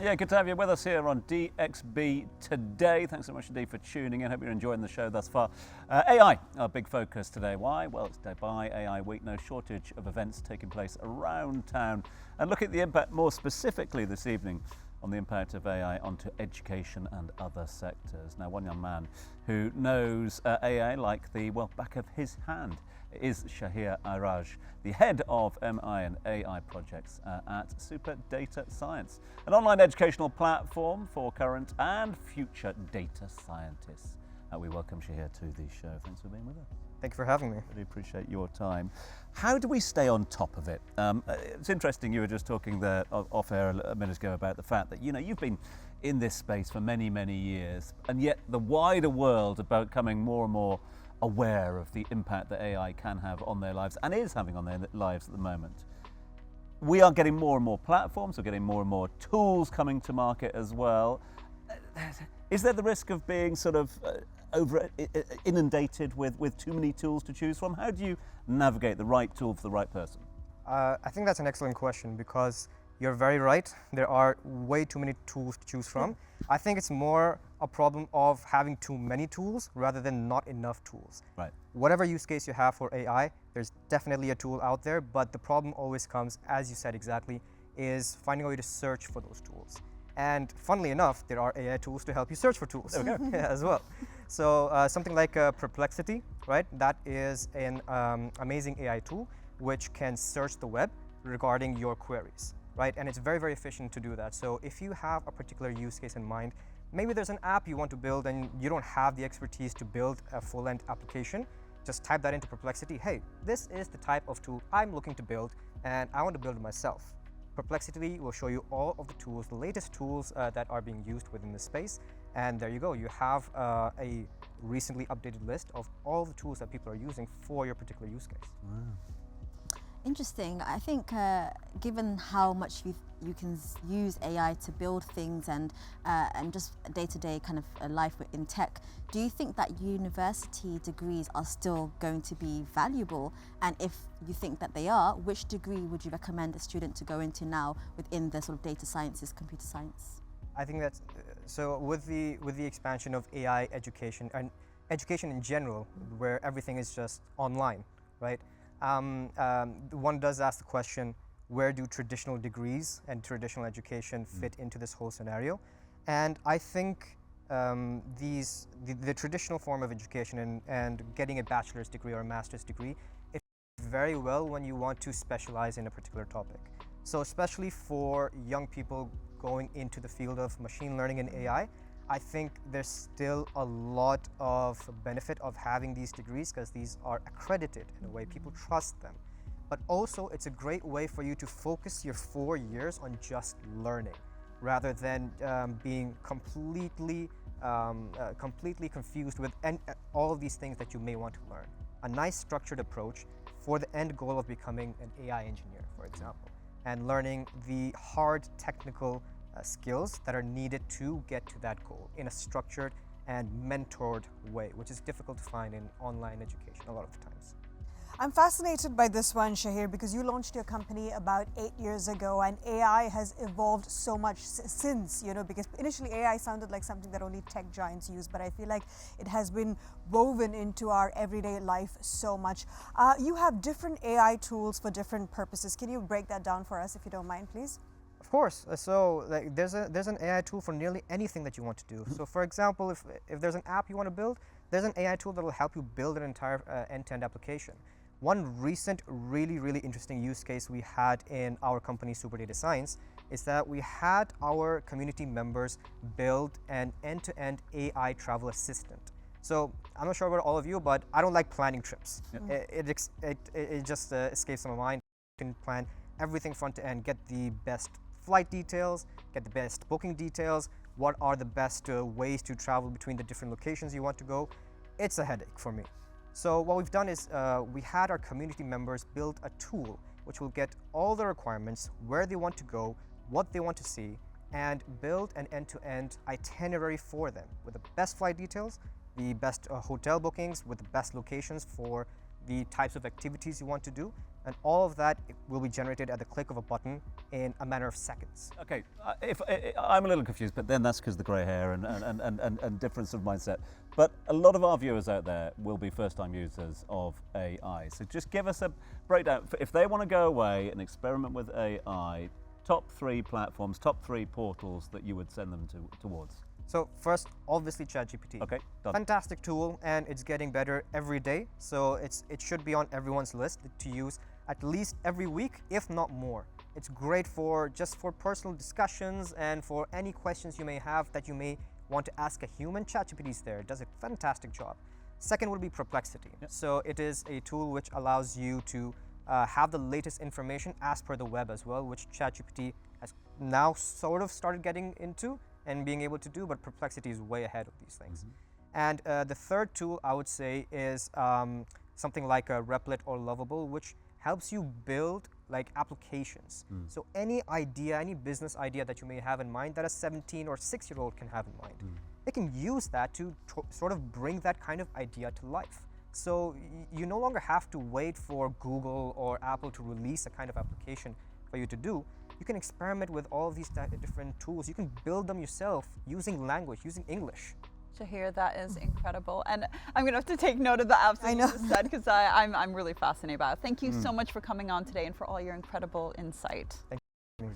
Yeah, good to have you with us here on DXB today. Thanks so much indeed for tuning in. Hope you're enjoying the show thus far. AI, our big focus today. Why? Well, it's Dubai AI Week. No shortage of events taking place around town. And look at the impact more specifically this evening on the impact of AI onto education and other sectors. Now, one young man who knows AI like the, well, back of his hand is Shaheer Airaj, the head of MI and AI projects at SuperDataScience, an online educational platform for current and future data scientists. We welcome Shaheer to the show. Thanks for being with us. Thank you for having me. Really appreciate your time. How do we stay on top of it? It's interesting, you were just talking there off air a minute ago about the fact that, you know, you've been in this space for many, many years, and yet the wider world are becoming more and more aware of the impact that AI can have on their lives and is having on their lives at the moment. We are getting more and more platforms, we're getting more and more tools coming to market as well. Is there the risk of being sort of inundated with too many tools to choose from? How do you navigate the right tool for the right person? I think that's an excellent question because you're very right. There are way too many tools to choose from. I think it's more a problem of having too many tools rather than not enough tools. Right. Whatever use case you have for AI, there's definitely a tool out there, but the problem always comes, as you said exactly, is finding a way to search for those tools. And funnily enough, there are AI tools to help you search for tools as well. So something like Perplexity, right? That is an amazing AI tool which can search the web regarding your queries, right? And it's very, very efficient to do that. So if you have a particular use case in mind, maybe there's an app you want to build and you don't have the expertise to build a full-end application, just type that into Perplexity. Hey, this is the type of tool I'm looking to build and I want to build it myself. Perplexity will show you all of the tools, the latest tools that are being used within the space. And there you go, you have a recently updated list of all the tools that people are using for your particular use case. Wow. Interesting. I think given how much you can use AI to build things and just day-to-day kind of life in tech, do you think that university degrees are still going to be valuable? And if you think that they are, which degree would you recommend a student to go into now within the sort of data sciences, computer science? I think that's so with the expansion of AI education and education in general, where everything is just online, right? One does ask the question, where do traditional degrees and traditional education fit into this whole scenario? And I think the traditional form of education and getting a bachelor's degree or a master's degree, it fits very well when you want to specialize in a particular topic. So especially for young people going into the field of machine learning and AI, I think there's still a lot of benefit of having these degrees because these are accredited in a way, people trust them. But also it's a great way for you to focus your 4 years on just learning rather than being completely confused with all of these things that you may want to learn. A nice structured approach for the end goal of becoming an AI engineer, for example, and learning the hard technical skills that are needed to get to that goal in a structured and mentored way, which is difficult to find in online education a lot of the times. I'm fascinated by this one, Shaheer, because you launched your company about 8 years ago and AI has evolved so much since, you know, because initially AI sounded like something that only tech giants use, but I feel like it has been woven into our everyday life so much. You have different AI tools for different purposes. Can you break that down for us if you don't mind, please? Of course. So like, there's an AI tool for nearly anything that you want to do. So for example, if there's an app you want to build, there's an AI tool that will help you build an entire end-to-end application. One recent really interesting use case we had in our company SuperDataScience is that we had our community members build an end-to-end AI travel assistant. So I'm not sure about all of you, but I don't like planning trips. Yep. It just escapes my mind. You can plan everything front to end, get the best flight details, get the best booking details, what are the best ways to travel between the different locations you want to go. It's a headache for me. So what we've done is we had our community members build a tool which will get all the requirements, where they want to go, what they want to see, and build an end-to-end itinerary for them with the best flight details, the best hotel bookings with the best locations for the types of activities you want to do, and all of that will be generated at the click of a button in a matter of seconds. Okay, I'm a little confused, but then that's because of the grey hair and difference of mindset. But a lot of our viewers out there will be first-time users of AI. So just give us a breakdown. If they want to go away and experiment with AI, top 3 platforms, top 3 portals that you would send them towards. So first, obviously ChatGPT. Okay, done. Fantastic tool, and it's getting better every day. So it should be on everyone's list to use at least every week, if not more. It's great for just for personal discussions and for any questions you may have that you may want to ask a human. ChatGPT is there. It does a fantastic job. Second would be Perplexity. Yep. So it is a tool which allows you to have the latest information as per the web as well, which ChatGPT has now sort of started getting into and being able to do, but Perplexity is way ahead of these things. And the third tool I would say is something like a Replit or Lovable, which helps you build like applications. So any idea, any business idea that you may have in mind that a 17 or 6-year-old can have in mind, they can use that to sort of bring that kind of idea to life. So you no longer have to wait for Google or Apple to release a kind of application for you to do. You can experiment with all of these different tools. You can build them yourself using language, using English. Shaheer, that is incredible. And I'm going to have to take note of the apps that you just said, because I'm really fascinated by it. Thank you so much for coming on today and for all your incredible insight. Thank you.